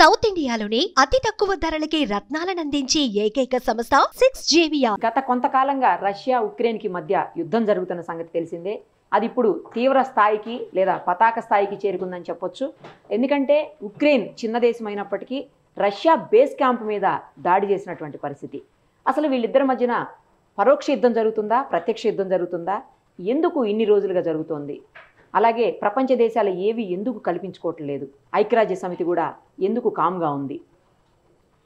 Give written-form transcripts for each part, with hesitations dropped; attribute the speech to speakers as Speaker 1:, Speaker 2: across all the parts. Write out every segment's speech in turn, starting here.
Speaker 1: South ఇండియాలోనే అతి తక్కువ ధరలకి రత్నాలనందించే ఏకైక సంస్థ 6JVR.
Speaker 2: గత కొంతకాలంగా రష్యా ఉక్రెయిన్కి మధ్య యుద్ధం జరుగుతున్న సంగతి తెలిసిందే. అది ఇప్పుడు తీవ్ర స్థాయికి లేదా పతాక స్థాయికి చేరుకుందని చెప్పొచ్చు. ఎందుకంటే ఉక్రెయిన్ చిన్న దేశం అయినప్పటికీ రష్యా బేస్ క్యాంప్ మీద దాడి చేసినటువంటి పరిస్థితి. అసలు వీళ్ళిద్దరి మధ్యన పరోక్ష యుద్ధం జరుగుతుందా, ప్రత్యక్ష యుద్ధం జరుగుతుందా, ఎందుకు ఇన్ని రోజులుగా జరుగుతోంది, అలాగే ప్రపంచ దేశాలు ఏవి ఎందుకు కల్పించుకోవట్లేదు, ఐక్యరాజ్య సమితి కూడా ఎందుకు కామ్గా ఉంది,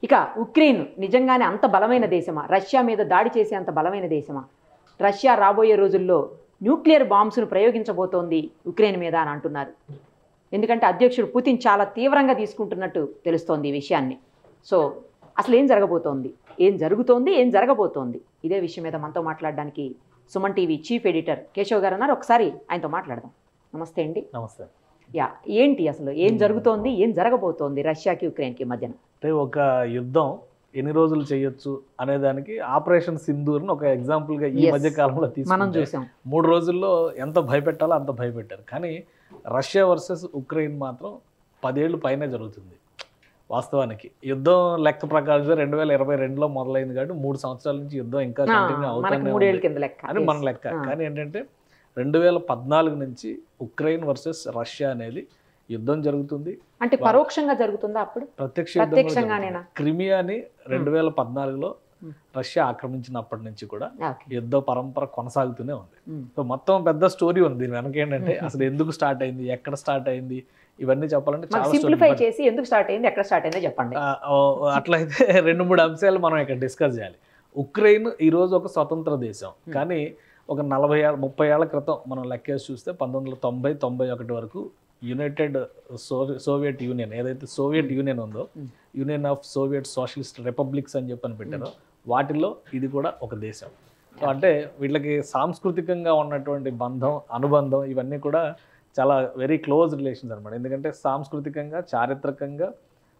Speaker 2: ఇక ఉక్రెయిన్ నిజంగానే అంత బలమైన దేశమా, రష్యా మీద దాడి చేసే అంత బలమైన దేశమా, రష్యా రాబోయే రోజుల్లో న్యూక్లియర్ బాంబ్స్ను ప్రయోగించబోతోంది ఉక్రెయిన్ మీద అని అంటున్నారు. ఎందుకంటే అధ్యక్షుడు పుతిన్ చాలా తీవ్రంగా తీసుకుంటున్నట్టు తెలుస్తోంది ఈ విషయాన్ని. సో అసలు ఏం జరగబోతోంది, ఏం జరుగుతోంది, ఏం జరగబోతోంది, ఇదే విషయం మీద మనతో మాట్లాడడానికి Suman TV chief editor Keshav గారు అన్నారు. ఒకసారి ఆయనతో మాట్లాడదాం. నమస్తే అండి.
Speaker 3: నమస్తే.
Speaker 2: ఏంటి అసలు ఏం జరుగుతోంది, ఏం జరగబోతోంది రష్యాకి ఉక్రెయిన్కి మధ్యన?
Speaker 3: అంటే ఒక యుద్ధం ఎన్ని రోజులు చేయొచ్చు అనే దానికి ఆపరేషన్ సింధూర్ని ఒక ఎగ్జాంపుల్గా ఈ మధ్య కాలంలో
Speaker 2: మనం చూసాం.
Speaker 3: 3 రోజుల్లో ఎంత భయపెట్టాలో అంత భయపెట్టారు. కానీ రష్యా వర్సెస్ ఉక్రెయిన్ మాత్రం 10 ఏళ్ళు పైనే జరుగుతుంది. వాస్తవానికి యుద్ధం లెక్క ప్రకారం 2022లో మొదలైంది కాబట్టి 3 సంవత్సరాల నుంచి యుద్ధం ఇంకా కంటిన్యూ అవుతూనే ఉంది అని మన లెక్క. కానీ ఏంటంటే 2014 నుంచి ఉక్రెయిన్ వర్సెస్ రష్యా అనేది యుద్ధం జరుగుతుంది.
Speaker 2: అంటే పరోక్షంగా జరుగుతుందా అప్పుడు?
Speaker 3: ప్రత్యక్షంగానేనా? క్రిమియాని 2014లో రష్యా ఆక్రమించినప్పటి నుంచి కూడా యుద్ధ పరంపర కొనసాగుతూనే ఉంది. సో మొత్తం పెద్ద స్టోరీ ఉంది దీని వెనక. ఏంటంటే అసలు ఎందుకు స్టార్ట్ అయింది, ఎక్కడ స్టార్ట్ అయింది, ఇవన్నీ చెప్పాలంటే చాలా
Speaker 2: సింప్లిఫై చేసి ఎందుకు స్టార్ట్ అయింది, ఎక్కడ స్టార్ట్ అయిందో చెప్పండి.
Speaker 3: అట్లయితే 2-3 అంశాలు మనం ఇక్కడ డిస్కస్ చేయాలి. ఉక్రెయిన్ ఈరోజు ఒక స్వతంత్ర దేశం. కానీ ఒక 40-30 ఏళ్ల క్రితం మనం లెక్కేసి చూస్తే 1990-91 వరకు యునైటెడ్ సోవియట్ యూనియన్, ఏదైతే సోవియట్ యూనియన్ ఉందో, union of Soviet socialist republics అని చెప్పని పెట్టారో వాటిల్లో ఇది కూడా ఒక దేశం. సో అంటే వీళ్ళకి సాంస్కృతికంగా ఉన్నటువంటి అనుబంధం ఇవన్నీ కూడా చాలా వెరీ క్లోజ్ రిలేషన్స్ అనమాట. ఎందుకంటే సాంస్కృతికంగా, చారిత్రకంగా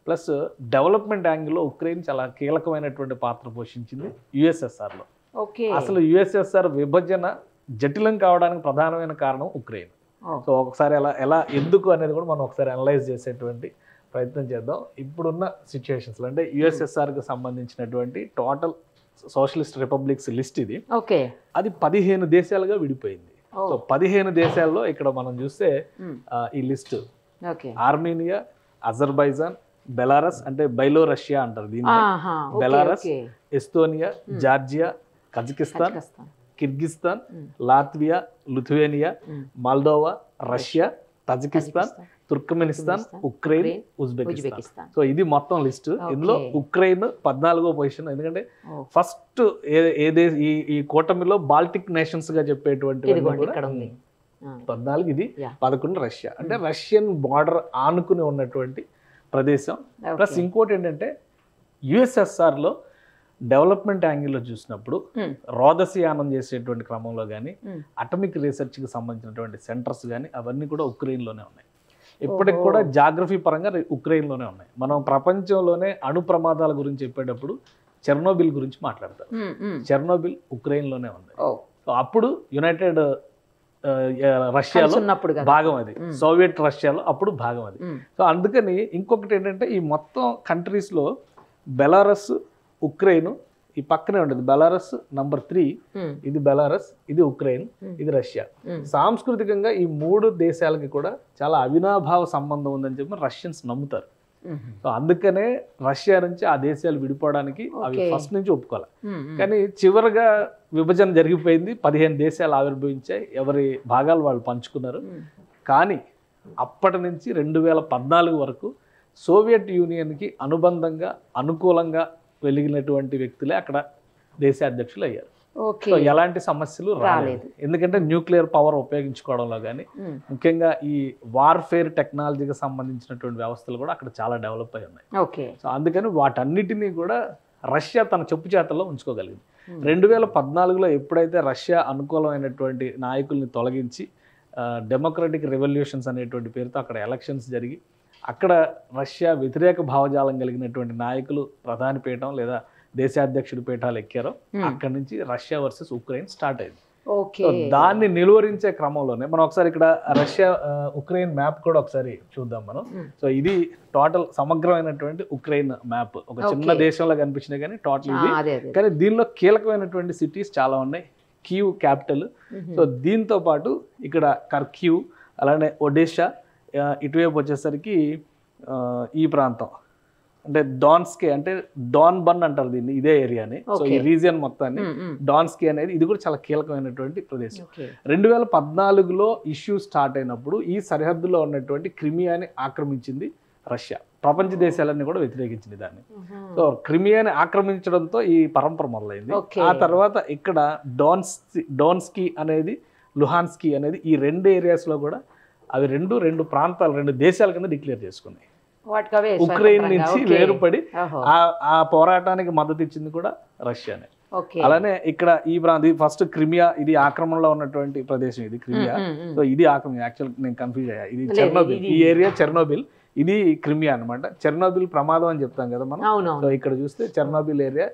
Speaker 3: ప్లస్ డెవలప్మెంట్ యాంగిల్లో ఉక్రెయిన్ చాలా కీలకమైనటువంటి పాత్ర పోషించింది యుఎస్ఎస్ఆర్లో. అసలు యుఎస్ఎస్ఆర్ విభజన జటిలం కావడానికి ప్రధానమైన కారణం ఉక్రెయిన్. సో ఒకసారి ఎలా ఎందుకు అనేది కూడా మనం ఒకసారి అనలైజ్ చేసేటువంటి ప్రయత్నం చేద్దాం. ఇప్పుడున్న సిచ్యువేషన్స్లో అంటే యుఎస్ఎస్ఆర్కి సంబంధించినటువంటి టోటల్ సోషలిస్ట్ రిపబ్లిక్స్ లిస్ట్ ఇది. అది 15 దేశాలుగా విడిపోయింది. సో 15 దేశాల్లో ఇక్కడ మనం చూస్తే ఈ లిస్ట్ ఆర్మేనియా, అజర్బైజాన్, బెలారస్ అంటే బైలోరష్యా అంటారు దీన్ని, Belarus, Estonia, Georgia, Kazakhstan, Kyrgyzstan, Latvia, Lithuania, Moldova, Russia, Tajikistan, Turkmenistan, Ukraine, Uzbekistan. So ఇది మొత్తం లిస్ట్. ఇందులో ఉక్రెయిన్ 14వ పొజిషన్. ఎందుకంటే ఫస్ట్ ఈ కూటమిలో బాల్టిక్ నేషన్స్ గా చెప్పేటువంటి 14, ఇది 11 రష్యా. అంటే రష్యన్ బార్డర్ ఆనుకుని ఉన్నటువంటి ప్రదేశం. ప్లస్ ఇంకోటి ఏంటంటే యుఎస్ఎస్ఆర్లో డెవలప్మెంట్ యాంగిల్లో చూసినప్పుడు రోదసియానం చేసేటువంటి క్రమంలో కానీ అటమిక్ రీసెర్చ్కి సంబంధించినటువంటి సెంటర్స్ కానీ అవన్నీ కూడా ఉక్రెయిన్లోనే ఉన్నాయి. ఇప్పటికి కూడా జాగ్రఫీ పరంగా ఉక్రెయిన్లోనే ఉన్నాయి. మనం ప్రపంచంలోనే అణు ప్రమాదాల గురించి చెప్పేటప్పుడు చెర్నోబిల్ గురించి మాట్లాడతాం. చెర్నోబిల్ ఉక్రెయిన్లోనే ఉంది. అప్పుడు యునైటెడ్ రష్యాలో భాగం అది, సోవియట్ రష్యాలో అప్పుడు భాగం అది. సో అందుకని ఇంకొకటి ఏంటంటే ఈ మొత్తం కంట్రీస్లో బెలారస్, ఉక్రెయిన్ ఈ పక్కనే ఉంటుంది. బెలారస్ నంబర్ 3, ఇది బెలారస్, ఇది ఉక్రెయిన్, ఇది రష్యా. సాంస్కృతికంగా ఈ 3 దేశాలకి కూడా చాలా అవినాభావ సంబంధం ఉందని చెప్పి రష్యన్స్ నమ్ముతారు. సో అందుకనే రష్యా నుంచి ఆ దేశాలు విడిపోవడానికి అవి ఫస్ట్ నుంచి ఒప్పుకోవాలి. కానీ చివరిగా విభజన జరిగిపోయింది, 15 దేశాలు ఆవిర్భవించాయి, ఎవరి భాగాలు వాళ్ళు పంచుకున్నారు. కానీ అప్పటి నుంచి 2014 వరకు సోవియట్ యూనియన్కి అనుబంధంగా, అనుకూలంగా వెలిగినటువంటి వ్యక్తులే అక్కడ దేశాధ్యక్షులు అయ్యారు. సో ఎలాంటి సమస్యలు రాలేదు. ఎందుకంటే న్యూక్లియర్ పవర్ ఉపయోగించుకోవడంలో కానీ ముఖ్యంగా ఈ వార్ఫేర్ టెక్నాలజీకి సంబంధించినటువంటి వ్యవస్థలు కూడా అక్కడ చాలా డెవలప్ అయి ఉన్నాయి. సో అందుకని వాటన్నిటినీ కూడా రష్యా తన చెప్పు చేతల్లో ఉంచుకోగలిగింది. 2014లో ఎప్పుడైతే రష్యా అనుకూలమైనటువంటి నాయకుల్ని తొలగించి డెమోక్రటిక్ రెవల్యూషన్స్ అనేటువంటి పేరుతో అక్కడ ఎలక్షన్స్ జరిగి అక్కడ రష్యా వ్యతిరేక భావజాలం కలిగినటువంటి నాయకులు ప్రధాని పీఠం లేదా దేశాధ్యక్షుడి పీఠాలు ఎక్కారో అక్కడి నుంచి రష్యా వర్సెస్ ఉక్రెయిన్ స్టార్ట్ అయింది.
Speaker 2: ఓకే.
Speaker 3: సో దాన్ని నిలువరించే క్రమంలోనే మనం ఒకసారి ఇక్కడ రష్యా ఉక్రెయిన్ మ్యాప్ కూడా ఒకసారి చూద్దాం మనం. సో ఇది టోటల్ సమగ్రమైనటువంటి ఉక్రెయిన్ మ్యాప్. ఒక చిన్న దేశంలో కనిపించినా కానీ టోటల్ ఇది. కానీ దీనిలో కీలకమైనటువంటి సిటీస్ చాలా ఉన్నాయి. Kyiv capital. సో దీంతో పాటు ఇక్కడ కర్క్యూ, అలానే ఒడెషా, ఇటువైపు వచ్చేసరికి ఈ ప్రాంతం అంటే డాన్స్కే అంటే డాన్ బన్ అంటారు దీన్ని, ఇదే ఏరియాని. సో ఈ రీజియన్ మొత్తాన్ని డాన్స్కే అనేది ఇది కూడా చాలా కీలకమైనటువంటి ప్రదేశం. 2014లో ఇష్యూ స్టార్ట్ అయినప్పుడు ఈ సరిహద్దులో ఉన్నటువంటి క్రిమియాని ఆక్రమించింది రష్యా. ప్రపంచ దేశాలన్నీ కూడా వ్యతిరేకించింది దాన్ని. సో క్రిమియాని ఆక్రమించడంతో ఈ పరంపర మొదలైంది. ఆ తర్వాత ఇక్కడ డోన్స్కీ అనేది, లుహాన్స్కీ అనేది, ఈ రెండు ఏరియాస్లో కూడా అవి రెండు ప్రాంతాలు, రెండు దేశాల కింద డిక్లేర్ చేసుకున్నాయి. ఉక్రెయిన్ నుంచి వేరుపడి ఆ పోరాటానికి మద్దతు ఇచ్చింది కూడా రష్యానే. అలానే ఇక్కడ ఈ ప్రాంతం ఫస్ట్ క్రిమియా, ఇది ఆక్రమణలో ఉన్నటువంటి ప్రదేశం ఇది క్రిమియా. సో ఇది ఆక్రమణ, యాక్చువల్ నేను కన్ఫ్యూజ్ అయ్యా, ఇది చెర్నోబిల్, ఈ ఏరియా చెర్నోబిల్, ఇది క్రిమియా అనమాట. చెర్నోబిల్ ప్రమాదం అని చెప్తాం కదా మనం. సో ఇక్కడ చూస్తే చెర్నోబిల్ ఏరియా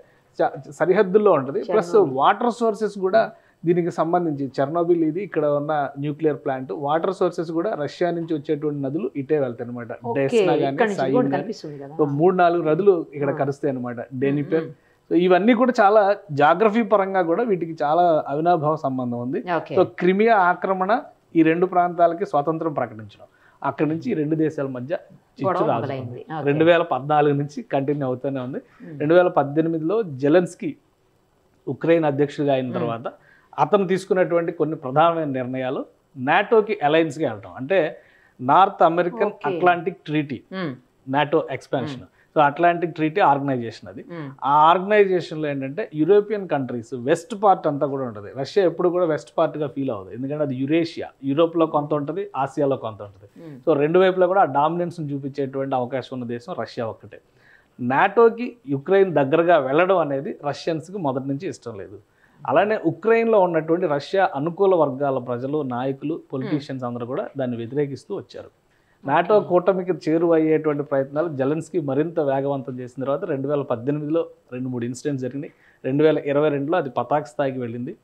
Speaker 3: సరిహద్దుల్లో ఉంటుంది. ప్లస్ వాటర్ సోర్సెస్ కూడా దీనికి సంబంధించి చెర్నోబిల్ ఇది ఇక్కడ ఉన్న న్యూక్లియర్ ప్లాంట్, వాటర్ సోర్సెస్ కూడా రష్యా నుంచి వచ్చేటువంటి నదులు ఇటే వెళ్తాయి అనమాట. డెస్నా కానీ సైన్ కానీ. సో 3-4 నదులు ఇక్కడ కలుస్తాయి అనమాట. డెనిపెర్. సో ఇవన్నీ కూడా చాలా జాగ్రఫీ పరంగా కూడా వీటికి చాలా అవినాభావ సంబంధం ఉంది. సో క్రిమియా ఆక్రమణ, ఈ రెండు ప్రాంతాలకి స్వాతంత్రం ప్రకటించడం, అక్కడి నుంచి ఈ రెండు దేశాల మధ్య చిచ్చు రాజుకుంది. 2014 నుంచి కంటిన్యూ అవుతూనే ఉంది. 2018లో జెలెన్స్కీ ఉక్రెయిన్ అధ్యక్షుడిగా అయిన తర్వాత అతను తీసుకున్నటువంటి కొన్ని ప్రధానమైన నిర్ణయాలు నాటోకి అలయన్స్గా వెళ్ళడం. అంటే North American Atlantic treaty, NATO expansion. So Atlantic treaty organisation అది. ఆ ఆర్గనైజేషన్లో ఏంటంటే యూరోపియన్ కంట్రీస్ వెస్ట్ పార్ట్ అంతా కూడా ఉంటుంది. రష్యా ఎప్పుడు కూడా వెస్ట్ పార్ట్గా ఫీల్ అవ్వదు, ఎందుకంటే అది యురేషియా, యూరోప్లో కొంత ఉంటుంది, ఆసియాలో కొంత ఉంటుంది. సో రెండు వైపులో కూడా ఆ డామినెన్స్ని చూపించేటువంటి అవకాశం ఉన్న దేశం రష్యా ఒక్కటే. నాటోకి యుక్రెయిన్ దగ్గరగా వెళ్ళడం అనేది రష్యన్స్కి మొదటి నుంచి ఇష్టం లేదు. అలానే ఉక్రెయిన్లో ఉన్నటువంటి రష్యా అనుకూల వర్గాల ప్రజలు, నాయకులు, పొలిటీషియన్స్ అందరూ కూడా దాన్ని వ్యతిరేకిస్తూ వచ్చారు. నాటో కూటమికి చేరువయ్యేటువంటి ప్రయత్నాలు జెలెన్స్కీ మరింత వేగవంతం చేసిన తర్వాత 2018లో 2-3 ఇన్సిడెంట్స్ జరిగినాయి. 2022లో అది పతాక స్థాయికి వెళ్ళింది.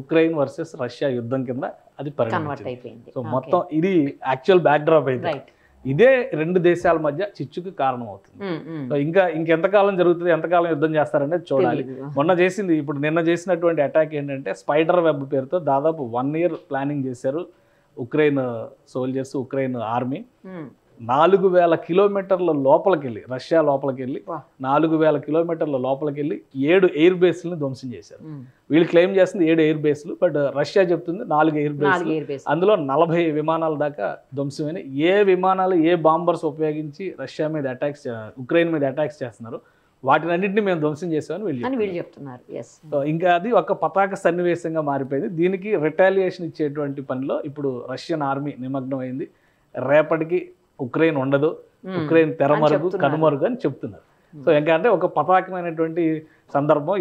Speaker 3: ఉక్రెయిన్ వర్సెస్ రష్యా యుద్ధం కింద అది పరిణమించింది. సో మొత్తం ఇది యాక్చువల్ బ్యాక్డ్రాప్ అయితే ఇదే రెండు దేశాల మధ్య చిచ్చుకి కారణం అవుతుంది. సో ఇంకెంతకాలం జరుగుతుంది, ఎంతకాలం యుద్ధం చేస్తారనేది చూడాలి. నిన్న చేసినటువంటి అటాక్ ఏంటంటే స్పైడర్ వెబ్ పేరుతో దాదాపు 1 year ప్లానింగ్ చేశారు ఉక్రెయిన్ సోల్జర్స్, ఉక్రెయిన్ ఆర్మీ. 4000 కిలోమీటర్ల లోపలికి వెళ్ళి, రష్యా లోపలికి వెళ్ళి 4000 కిలోమీటర్ల లోపలికి వెళ్ళి 7 ఎయిర్ బేస్లను ధ్వంసం చేశారు. వీళ్ళు క్లెయిమ్ చేస్తుంది 7 ఎయిర్ బేస్లు, బట్ రష్యా చెప్తుంది 4 ఎయిర్ బేస్లు. అందులో 40 విమానాల దాకా ధ్వంసమైన, ఏ విమానాలు ఏ బాంబర్స్ ఉపయోగించి రష్యా మీద అటాక్స్, ఉక్రెయిన్ మీద అటాక్స్ చేస్తున్నారు వాటినన్నింటినీ మేము ధ్వంసం చేసామని వీళ్ళు చెప్తున్నారు. ఇంకా అది ఒక పతాక సన్నివేశంగా మారిపోయింది. దీనికి రిటాలియేషన్ ఇచ్చేటువంటి పనిలో ఇప్పుడు రష్యన్ ఆర్మీ నిమగ్నం అయింది. రేపటికి ఉక్రెయిన్ ఉండదు, ఉక్రెయిన్ తెరమరుగు, కనుమరుగు అని చెప్తున్నారు. సో ఇంకా అంటే ఒక పతాకమైనటువంటి సందర్భం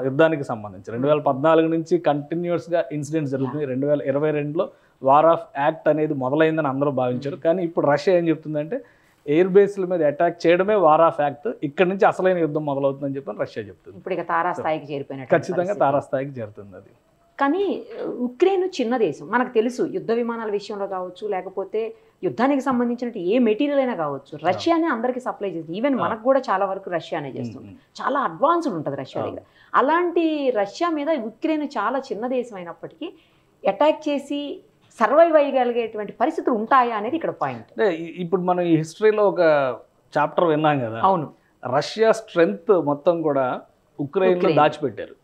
Speaker 3: యుద్ధానికి సంబంధించి 2014 నుంచి కంటిన్యూస్గా ఇన్సిడెంట్స్ జరుగుతుంది. 2022లో వార్ ఆఫ్ యాక్ట్ అనేది మొదలైందని అందరూ భావించారు. కానీ ఇప్పుడు రష్యా ఏం చెప్తుందంటే ఎయిర్ బేస్ల మీద అటాక్ చేయడమే వార్ ఆఫ్ యాక్ట్, ఇక్కడ నుంచి అసలైన యుద్ధం మొదలవుతుందని చెప్పి రష్యా చెప్తుంది.
Speaker 2: ఇప్పుడు ఇక తారాస్థాయికి చేరిపోయినట్టు,
Speaker 3: ఖచ్చితంగా తారాస్థాయికి చేరుతుంది అది.
Speaker 2: కానీ ఉక్రెయిన్ చిన్న దేశం, మనకు తెలుసు. యుద్ధ విమానాల విషయంలో కావచ్చు, లేకపోతే యుద్ధానికి సంబంధించినట్టు ఏ మెటీరియల్ అయినా కావచ్చు, రష్యానే అందరికీ సప్లై చేస్తుంది. ఈవెన్ మనకు కూడా చాలా వరకు రష్యానే చేస్తుంది. చాలా అడ్వాన్స్డ్ ఉంటుంది రష్యా దగ్గర. అలాంటి రష్యా మీద ఉక్రెయిన్ చాలా చిన్న దేశం అయినప్పటికీ అటాక్ చేసి సర్వైవ్ అయ్యగలిగేటువంటి పరిస్థితులు ఉంటాయా అనేది ఇక్కడ పాయింట్.
Speaker 3: ఇప్పుడు మనం ఈ హిస్టరీలో ఒక చాప్టర్ విన్నాం కదా.
Speaker 2: అవును,
Speaker 3: రష్యా స్ట్రెంగ్త్ మొత్తం కూడా ఉక్రెయిన్లో దాచిపెట్టారు.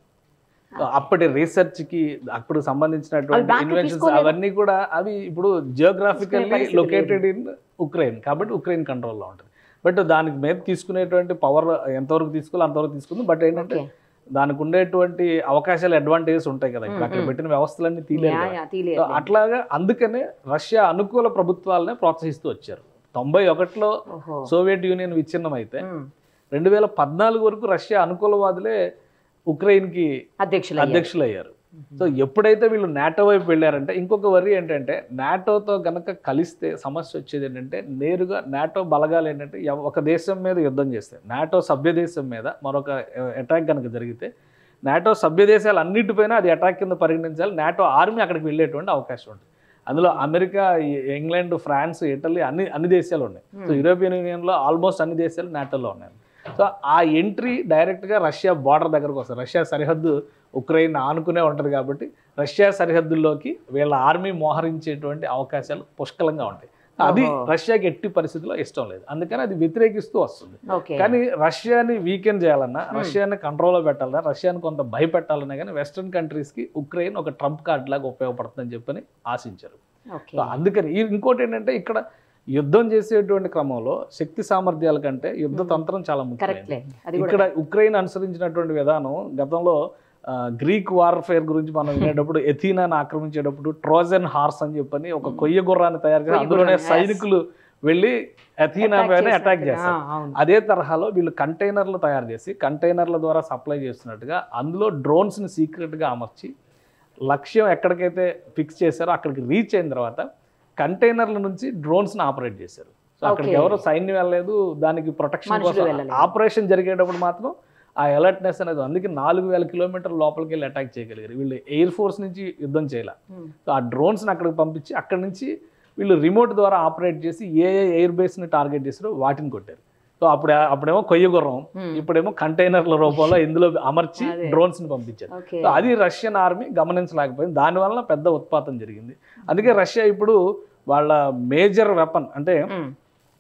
Speaker 3: అప్పటి రీసెర్చ్కి, అప్పుడు సంబంధించినటువంటి ఇన్వెన్షన్స్ అవన్నీ కూడా అవి ఇప్పుడు జియోగ్రాఫికల్లీ లొకేటెడ్ ఇన్ ఉక్రెయిన్, కాబట్టి ఉక్రెయిన్ కంట్రోల్లో ఉంటుంది. బట్ దానికి మీద తీసుకునేటువంటి పవర్ ఎంతవరకు తీసుకోవాలి అంతవరకు తీసుకుంది. బట్ ఏంటంటే దానికి ఉండేటువంటి అవకాశాలు, అడ్వాంటేజెస్ ఉంటాయి కదా. ఇప్పుడు అక్కడ పెట్టిన వ్యవస్థలన్నీ తీయలేదు. అట్లాగా అందుకనే రష్యా అనుకూల ప్రభుత్వాలనే ప్రోత్సహిస్తూ వచ్చారు. 91లో సోవియట్ యూనియన్ విచ్ఛిన్నం అయితే 2014 వరకు రష్యా అనుకూలవాదులే ఉక్రెయిన్కి అధ్యక్షులు అయ్యారు. సో ఎప్పుడైతే వీళ్ళు నాటో వైపు వెళ్ళారంటే, ఇంకొక వరి ఏంటంటే నాటోతో గనక కలిస్తే సమస్య వచ్చేది ఏంటంటే, నేరుగా నాటో బలగాలు ఏంటంటే ఒక దేశం మీద యుద్ధం చేస్తే, నాటో సభ్య దేశం మీద మరొక అటాక్ కనుక జరిగితే నాటో సభ్య దేశాలు అన్నిటిపైన అది అటాక్ కింద పరిగణించాలి, నాటో ఆర్మీ అక్కడికి వెళ్ళేటువంటి అవకాశం ఉంటుంది. అందులో అమెరికా, ఇంగ్లాండ్, ఫ్రాన్స్, ఇటలీ అన్ని దేశాలు ఉన్నాయి. సో యూరోపియన్ యూనియన్లో ఆల్మోస్ట్ అన్ని దేశాలు నాటోలో ఉన్నాయి. సో ఆ ఎంట్రీ డైరెక్ట్గా రష్యా బార్డర్ దగ్గరకు వస్తుంది. రష్యా సరిహద్దు ఉక్రెయిన్ ఆనుకునే ఉంటుంది కాబట్టి రష్యా సరిహద్దుల్లోకి వీళ్ళ ఆర్మీ మోహరించేటువంటి అవకాశాలు పుష్కలంగా ఉంటాయి. అది రష్యాకి ఎట్టి పరిస్థితుల్లో ఇష్టం లేదు, అందుకని అది వ్యతిరేకిస్తూ వస్తుంది. కానీ రష్యాని వీకెండ్ చేయాలన్నా, రష్యాని కంట్రోల్లో పెట్టాలన్నా, రష్యాని కొంత భయపెట్టాలన్నా కానీ వెస్ట్రన్ కంట్రీస్కి ఉక్రెయిన్ ఒక ట్రంప్ కార్డ్ లాగా ఉపయోగపడుతుందని చెప్పని ఆశించారు. సో అందుకని ఇంకోటి ఏంటంటే ఇక్కడ యుద్ధం చేసేటువంటి క్రమంలో శక్తి సామర్థ్యాల కంటే యుద్ధ తంత్రం చాలా ముఖ్యమైనది. ఇక్కడ ఉక్రెయిన్ అనుసరించినటువంటి విధానం గతంలో గ్రీక్ వార్ఫేర్ గురించి మనం వినేటప్పుడు ఎథీనాను ఆక్రమించేటప్పుడు ట్రోజన్ హార్స్ అని చెప్పని ఒక కొయ్య గుర్రాన్ని తయారు చేసి అందులోనే సైనికులు వెళ్ళి ఎథీనా పైన అటాక్ చేస్తారు. అదే తరహాలో వీళ్ళు కంటైనర్లు తయారు చేసి కంటైనర్ల ద్వారా సప్లై చేస్తున్నట్టుగా అందులో డ్రోన్స్ని సీక్రెట్గా అమర్చి లక్ష్యం ఎక్కడికైతే ఫిక్స్ చేశారో అక్కడికి రీచ్ అయిన తర్వాత కంటైనర్ల నుంచి డ్రోన్స్ని ఆపరేట్ చేశారు. సో అక్కడికి ఎవరు సైన్యం వెళ్ళలేదు, దానికి ప్రొటెక్షన్ కోసం ఆపరేషన్ జరిగేటప్పుడు మాత్రం ఆ అలర్ట్నెస్ అనేది, అందుకే 4000 కిలోమీటర్ల లోపలికి వెళ్ళి అటాక్ చేయగలిగారు. వీళ్ళు ఎయిర్ ఫోర్స్ నుంచి యుద్ధం చేయాలి. సో ఆ డ్రోన్స్ని అక్కడికి పంపించి అక్కడి నుంచి వీళ్ళు రిమోట్ ద్వారా ఆపరేట్ చేసి ఏ ఎయిర్ బేస్ని టార్గెట్ చేసారో వాటిని కొట్టారు. సో అప్పుడేమో కొయ్య గుర్రం, ఇప్పుడేమో కంటైనర్ల రూపంలో ఇందులో అమర్చి డ్రోన్స్ని పంపించారు. సో అది రష్యన్ ఆర్మీ గమనించలేకపోయింది, దానివల్ల పెద్ద ఉత్పాతం జరిగింది. అందుకే రష్యా ఇప్పుడు వాళ్ళ మేజర్ వెపన్, అంటే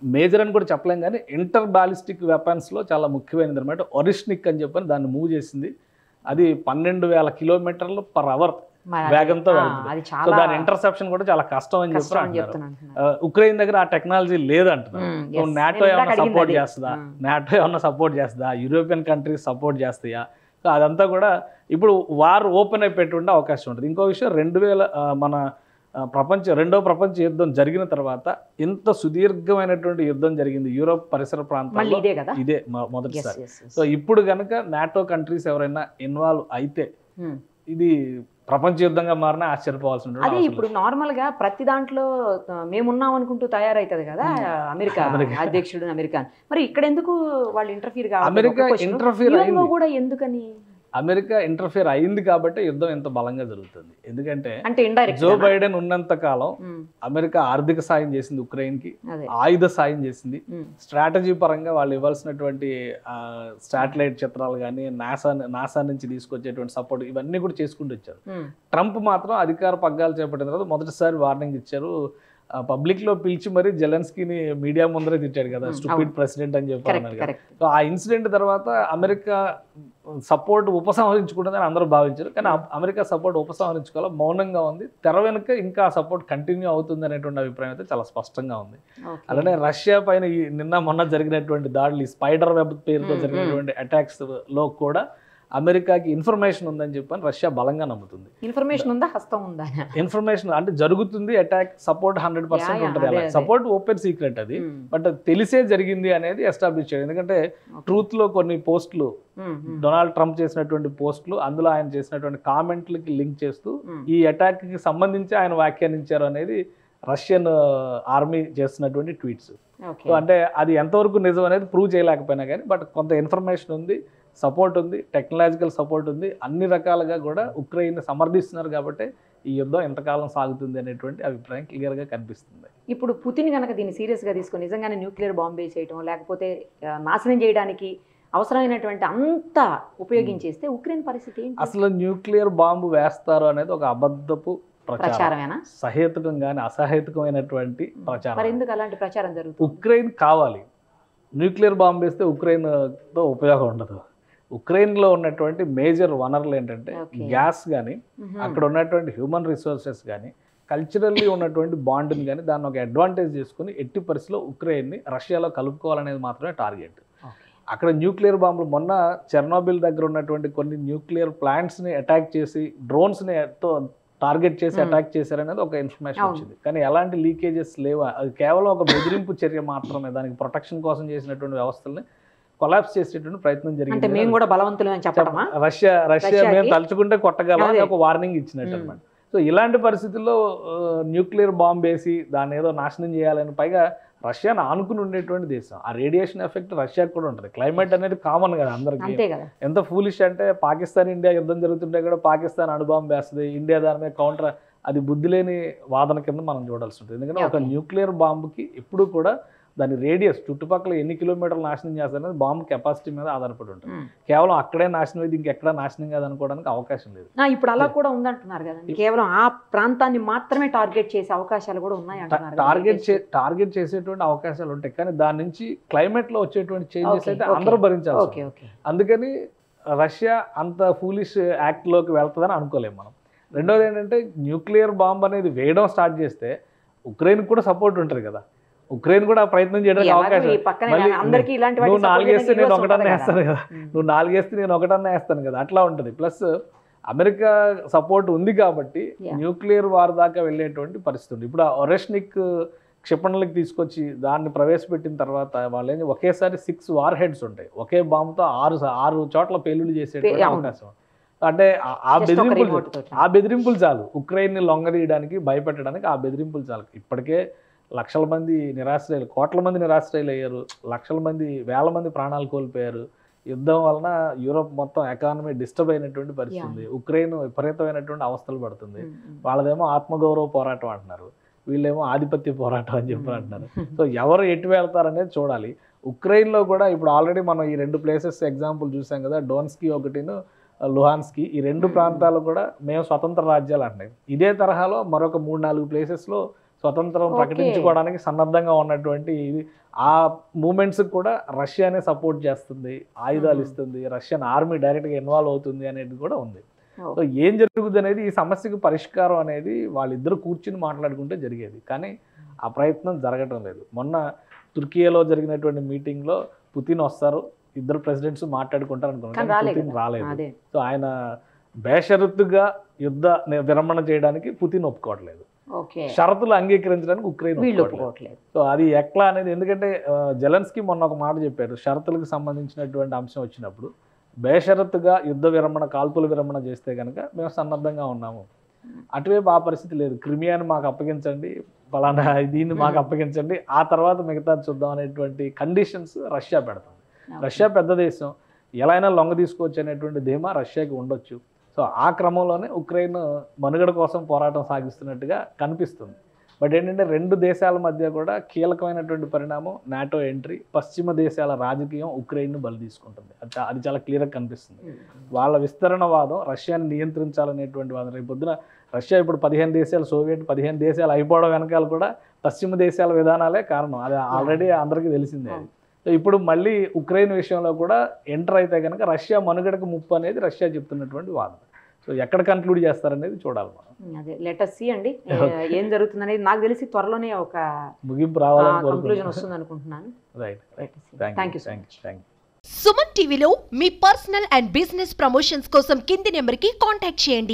Speaker 3: మేజర్ అని కూడా చెప్పలేం కానీ ఇంటర్ బాలిస్టిక్ వెపన్స్లో చాలా ముఖ్యమైనది అనమాట ఒరిష్నిక్ అని చెప్పని దాన్ని మూవ్ చేసింది. అది 12,000 కిలోమీటర్లు పర్ అవర్ వేగంతో వెళ్తుంది. సో దాని ఇంటర్సెప్షన్ కూడా చాలా కష్టం అని చెప్పి అంటున్నారు. ఉక్రెయిన్ దగ్గర ఆ టెక్నాలజీ లేదంటున్నారు. నాటో ఏమన్నా సపోర్ట్ చేస్తుందా, నాటో ఏమన్నా సపోర్ట్ చేస్తుందా, యూరోపియన్ కంట్రీస్ సపోర్ట్ చేస్తాయా? సో అదంతా కూడా ఇప్పుడు వార్ ఓపెన్ అయిపోయేటువంటి అవకాశం ఉంటుంది. ఇంకో విషయం, 2000 మన రెండో ప్రపంచ యుద్ధం జరిగిన తర్వాత ఇంత సుదీర్ఘమైనటువంటి యుద్ధం జరిగింది యూరోప్ పరిసర ప్రాంతాల్లో, ఇదే మొదటిసారి. సో ఇప్పుడు కనుక నాటో కంట్రీస్ ఎవరైనా ఇన్వాల్వ్ అయితే ఇది ప్రపంచ యుద్ధంగా మారినా ఆశ్చర్యపోవాల్సిన.
Speaker 2: అదే ఇప్పుడు నార్మల్ గా ప్రతి దాంట్లో మేమున్నాం అనుకుంటూ తయారైతుంది కదా అమెరికా అధ్యక్షుడు అమెరికా, మరి ఇక్కడ ఎందుకు వాళ్ళు ఇంటర్ఫీర్ కావాలి?
Speaker 3: అమెరికా ఇంటర్ఫీర్
Speaker 2: కూడా ఎందుకని?
Speaker 3: అమెరికా ఇంటర్ఫియర్ అయింది కాబట్టి యుద్ధం ఎంత బలంగా జరుగుతుంది. ఎందుకంటే జో బైడెన్ ఉన్నంత కాలం అమెరికా ఆర్థిక సాయం చేసింది ఉక్రెయిన్ కి, ఆయుధ సాయం చేసింది, స్ట్రాటజీ పరంగా వాళ్ళు ఇవ్వాల్సినటువంటి శాటిలైట్ చిత్రాలు కానీ నాసా నుంచి తీసుకొచ్చేటువంటి సపోర్ట్ ఇవన్నీ కూడా చేసుకుంటూ వచ్చారు. ట్రంప్ మాత్రం అధికార పగ్గాలు చేపట్టిన తర్వాత మొదటిసారి వార్నింగ్ ఇచ్చారు. పబ్లిక్ లో పిలిచి మరి జెలెన్స్కీని మీడియా ముందరే తిట్టాడు కదా, స్టూపిడ్ ప్రెసిడెంట్ అని చెప్పారు. సో ఆ ఇన్సిడెంట్ తర్వాత అమెరికా సపోర్ట్ ఉపసంహరించుకుంటుందని అందరూ భావించారు, కానీ అమెరికా సపోర్ట్ ఉపసంహరించుకోవాలి, మౌనంగా ఉంది. తెర వెనుక ఇంకా సపోర్ట్ కంటిన్యూ అవుతుంది అనేటువంటి అభిప్రాయం అయితే చాలా స్పష్టంగా ఉంది. అలానే రష్యా పైన నిన్న మొన్న జరిగినటువంటి దాడులు, స్పైడర్ వెబ్ పేరుతో జరిగినటువంటి అటాక్స్ లో కూడా అమెరికాకి ఇన్ఫర్మేషన్ ఉందని చెప్పని రష్యా బలంగా నమ్ముతుంది.
Speaker 2: ఇన్ఫర్మేషన్ ఉందా, హస్తం ఉందా?
Speaker 3: ఇన్ఫర్మేషన్ అంటే జరుగుతుంది, అటాక్ సపోర్ట్ 100% ఉంటుంది. అలా సపోర్ట్ ఓపెన్ సీక్రెట్ అది, బట్ తెలిసే జరిగింది అనేది ఎస్టాబ్లిష్ చేయడం. ఎందుకంటే ట్రూత్ లో కొన్ని పోస్టులు, డొనాల్డ్ ట్రంప్ చేసినటువంటి పోస్టులు, అందులో ఆయన చేసినటువంటి కామెంట్లకి లింక్ చేస్తూ ఈ అటాక్ కి సంబంధించి ఆయన వ్యాఖ్యానించారు అనేది రష్యన్ ఆర్మీ చేస్తున్నటువంటి ట్వీట్స్. సో అంటే అది ఎంతవరకు నిజం అనేది ప్రూవ్ చేయలేకపోయినా కానీ బట్ కొంత ఇన్ఫర్మేషన్ ఉంది, సపోర్ట్ ఉంది, టెక్నాలజికల్ సపోర్ట్ ఉంది, అన్ని రకాలుగా కూడా ఉక్రెయిన్ సమర్థిస్తున్నారు కాబట్టి ఈ యుద్ధం ఎంతకాలం సాగుతుంది అనేటువంటి అభిప్రాయం క్లియర్గా కనిపిస్తుంది.
Speaker 2: ఇప్పుడు పుతిన్ కనుక దీన్ని సీరియస్గా తీసుకొని నిజంగానే న్యూక్లియర్ బాంబే చేయటం లేకపోతే నాశనం చేయడానికి అవసరమైనటువంటి అంత ఉపయోగించేస్తే ఉక్రెయిన్ పరిస్థితి ఏంటి?
Speaker 3: అసలు న్యూక్లియర్ బాంబు వేస్తారు అనేది ఒక అబద్ధపు ప్రచారమేనా? సహేతుకం కానీ అసహేతుకమైనటువంటి ప్రచారం.
Speaker 2: మరి ఎందుకు అలాంటి ప్రచారం జరుగుతుంది?
Speaker 3: ఉక్రెయిన్ కావాలి, న్యూక్లియర్ బాంబు వేస్తే ఉక్రెయిన్తో ఉపయోగం ఉండదు. ఉక్రెయిన్లో ఉన్నటువంటి మేజర్ వనరులు ఏంటంటే గ్యాస్ కానీ, అక్కడ ఉన్నటువంటి హ్యూమన్ రిసోర్సెస్ కానీ, కల్చరల్లీ ఉన్నటువంటి బాండ్ని కానీ దాన్ని ఒక అడ్వాంటేజ్ చేసుకుని ఎట్టి పరిస్థితిలో ఉక్రెయిన్ని రష్యాలో కలుపుకోవాలనేది మాత్రమే టార్గెట్. అక్కడ న్యూక్లియర్ బాంబులు, మొన్న చెర్నోబిల్ దగ్గర ఉన్నటువంటి కొన్ని న్యూక్లియర్ ప్లాంట్స్ని అటాక్ చేసి డ్రోన్స్ని టార్గెట్ చేసి అటాక్ చేశారనేది ఒక ఇన్ఫర్మేషన్ వచ్చింది, కానీ ఎలాంటి లీకేజెస్ లేవా, అది కేవలం ఒక బెదిరింపు చర్య మాత్రమే. దానికి ప్రొటెక్షన్ కోసం చేసినటువంటి వ్యవస్థల్ని కొలాప్స్ చేసేటువంటి ప్రయత్నం జరిగింది.
Speaker 2: మేము కూడా బలవంతులు అని చెప్పడమా?
Speaker 3: రష్యా మేము తలుచుకుంటే కొట్టగలం ఒక వార్నింగ్ ఇచ్చినట్టు అనమాట. సో ఇలాంటి పరిస్థితుల్లో న్యూక్లియర్ బాంబ్ వేసి దాన్ని ఏదో నాశనం చేయాలని, పైగా రష్యాను ఆనుకుని ఉండేటువంటి దేశం. ఆ రేడియేషన్ ఎఫెక్ట్ రష్యాకి కూడా ఉంటుంది. క్లైమేట్ అనేది కామన్ కదా అందరికీ.
Speaker 2: అంతే కదా.
Speaker 3: ఎంత ఫూలిష్ అంటే పాకిస్తాన్ ఇండియా యుద్ధం జరుగుతుంటే కూడా పాకిస్తాన్ అణుబాంబు వేస్తుంది, ఇండియా దాని మీద కౌంటర్. అది బుద్ధి లేని వాదన కింద మనం చూడాల్సి ఉంటుంది. ఎందుకంటే ఒక న్యూక్లియర్ బాంబుకి ఎప్పుడు కూడా దాని రేడియస్ చుట్టుపక్కల ఎన్ని కిలోమీటర్లు నాశనం చేస్తారనేది బాంబు కెపాసిటీ మీద ఆధారపడి ఉంటుంది. కేవలం అక్కడే నాశనం అయితే ఇంకెక్కడా నాశనం కాదనుకోవడానికి అవకాశం లేదు.
Speaker 2: ఇప్పుడు అలా కూడా ఉందంటున్నారు కదండి, కేవలం ఆ ప్రాంతాన్ని మాత్రమే టార్గెట్ చేసే అవకాశాలు కూడా ఉన్నాయి అంటున్నారు.
Speaker 3: టార్గెట్ చేసేటువంటి అవకాశాలు ఉంటాయి, కానీ దాని నుంచి క్లైమేట్ లో వచ్చేటువంటి చేంజెస్ అయితే అందరూ భరించాలి. అందుకని రష్యా అంత ఫూలిష్ యాక్ట్ లోకి వెళ్తుందని అనుకోలేము మనం. రెండోది ఏంటంటే న్యూక్లియర్ బాంబ్ అనేది వేయడం స్టార్ట్ చేస్తే ఉక్రెయిన్ కూడా సపోర్ట్ ఉంటుంది కదా. ఉక్రెయిన్ కూడా ప్రయత్నం చేయడానికి అవకాశం. నువ్వు 4 వేస్తే నేను ఒకటన్నా వేస్తాను కదా, నువ్వు 4 వేస్తే నేను ఒకటన్నా వేస్తాను కదా, అట్లా ఉంటుంది. ప్లస్ అమెరికా సపోర్ట్ ఉంది కాబట్టి న్యూక్లియర్ వార్ దాకా వెళ్ళేటువంటి పరిస్థితి ఉంది. ఇప్పుడు ఒరెష్నిక్ క్షిపణులకు తీసుకొచ్చి దాన్ని ప్రవేశపెట్టిన తర్వాత వాళ్ళు ఒకేసారి 6 వార్ హెడ్స్ ఉంటాయి. ఒకే బాంబుతో 6 చోట్ల పేలుళ్ళు చేసేటువంటి అవకాశం. అంటే ఆ బెదిరింపులు చాలు ఉక్రెయిన్ని లొంగదీయడానికి, భయపెట్టడానికి. ఆ బెదిరింపులు చాలు. ఇప్పటికే లక్షల మంది నిరాశ్రయులు, కోట్ల మంది నిరాశ్రయులు అయ్యారు, లక్షల మంది, వేల మంది ప్రాణాలు కోల్పోయారు. యుద్ధం వలన యూరోప్ మొత్తం ఎకానమీ డిస్టర్బ్ అయినటువంటి పరిస్థితి ఉంది. ఉక్రెయిన్ విపరీతమైనటువంటి అవస్థలు పడుతుంది. వాళ్ళదేమో ఆత్మగౌరవ పోరాటం అంటున్నారు, వీళ్ళేమో ఆధిపత్య పోరాటం అని చెప్పి అంటున్నారు. సో ఎవరు ఎటు వెళ్తారనేది చూడాలి. ఉక్రెయిన్లో కూడా ఇప్పుడు ఆల్రెడీ మనం ఈ 2 ప్లేసెస్ ఎగ్జాంపుల్ చూసాం కదా, డోన్స్కీ ఒకటిను లుహాన్స్కీ. ఈ 2 ప్రాంతాలు కూడా మేము స్వతంత్ర రాజ్యాలు అంటున్నాయి. ఇదే తరహాలో మరొక 3-4 ప్లేసెస్లో స్వతంత్రం ప్రకటించుకోవడానికి సన్నద్ధంగా ఉన్నటువంటి ఆ మూమెంట్స్ కూడా రష్యానే సపోర్ట్ చేస్తుంది, ఆయుధాలు ఇస్తుంది, రష్యన్ ఆర్మీ డైరెక్ట్గా ఇన్వాల్వ్ అవుతుంది అనేది కూడా ఉంది. సో ఏం జరుగుతుంది అనేది, ఈ సమస్యకు పరిష్కారం అనేది వాళ్ళిద్దరూ కూర్చుని మాట్లాడుకుంటే జరిగేది, కానీ ఆ ప్రయత్నం జరగటం లేదు. మొన్న తుర్కియాలో జరిగినటువంటి మీటింగ్లో పుతిన్ వస్తారు, ఇద్దరు ప్రెసిడెంట్స్ మాట్లాడుకుంటారు అనుకున్నారు, పుతిన్ రాలేదు. సో ఆయన బేషరతుగా యుద్ధ విరమణ చేయడానికి పుతిన్ ఒప్పుకోవట్లేదు, షరతులు అంగీకరించడానికి ఉక్రెయిన్ ఒప్పుకోవట్లేదు. సో అది ఎట్లా అనేది, ఎందుకంటే జెలెన్స్కీ మొన్న ఒక మాట చెప్పాడు, షరతులకు సంబంధించినటువంటి అంశం వచ్చినప్పుడు బేషరతుగా యుద్ధ విరమణ, కాల్పుల విరమణ చేస్తే కనుక మేము సన్నద్ధంగా ఉన్నాము. అటువైపు ఆ పరిస్థితి లేదు. క్రిమియాని మాకు అప్పగించండి, ఫలానా దీన్ని మాకు అప్పగించండి, ఆ తర్వాత మిగతా చూద్దాం అనేటువంటి కండిషన్స్ రష్యా పెడుతుంది. రష్యా పెద్ద దేశం, ఎలా అయినా లొంగ తీసుకోవచ్చు అనేటువంటి ధీమా రష్యాకి ఉండొచ్చు. సో ఆ క్రమంలోనే ఉక్రెయిన్ మనుగడ కోసం పోరాటం సాగిస్తున్నట్టుగా కనిపిస్తుంది. బట్ ఏంటంటే 2 దేశాల మధ్య కూడా కీలకమైనటువంటి పరిణామం నాటో ఎంట్రీ, పశ్చిమ దేశాల రాజకీయం ఉక్రెయిన్ను బలి తీసుకుంటుంది. అది చాలా క్లియర్గా కనిపిస్తుంది. వాళ్ళ విస్తరణ వాదం రష్యాని నియంత్రించాలనేటువంటి వాదం. రేపు పొద్దున రష్యా ఇప్పుడు 15 దేశాలు, సోవియట్ 15 దేశాలు అయిపోవడం వెనకాల కూడా పశ్చిమ దేశాల విధానాలే కారణం. అది ఆల్రెడీ అందరికీ తెలిసిందే. సో ఇప్పుడు మళ్ళీ ఉక్రెయిన్ విషయంలో కూడా ఎంటర్ అయితే కనుక రష్యా మనుగడకు ముప్పు అనేది రష్యా చెప్తున్నటువంటి వాదన. సో ఎక్కడ కన్క్లూడ్ చేస్తారనేది చూడాలి మనం.
Speaker 2: అదే లెట్ us see అండి ఏం జరుగుతుంది అనేది. నాకు తెలిసి త్వరలోనే ఒక
Speaker 3: ముగింపు రావాలని
Speaker 2: కంక్లూజన్ వస్తుంది అనుకుంటున్నాను.
Speaker 3: Right,
Speaker 2: thank you.
Speaker 1: సుమన్ టీవీలో మీ పర్సనల్ అండ్ బిజినెస్ ప్రమోషన్స్ కోసం కింది నెంబర్కి కాంటాక్ట్ చేయండి.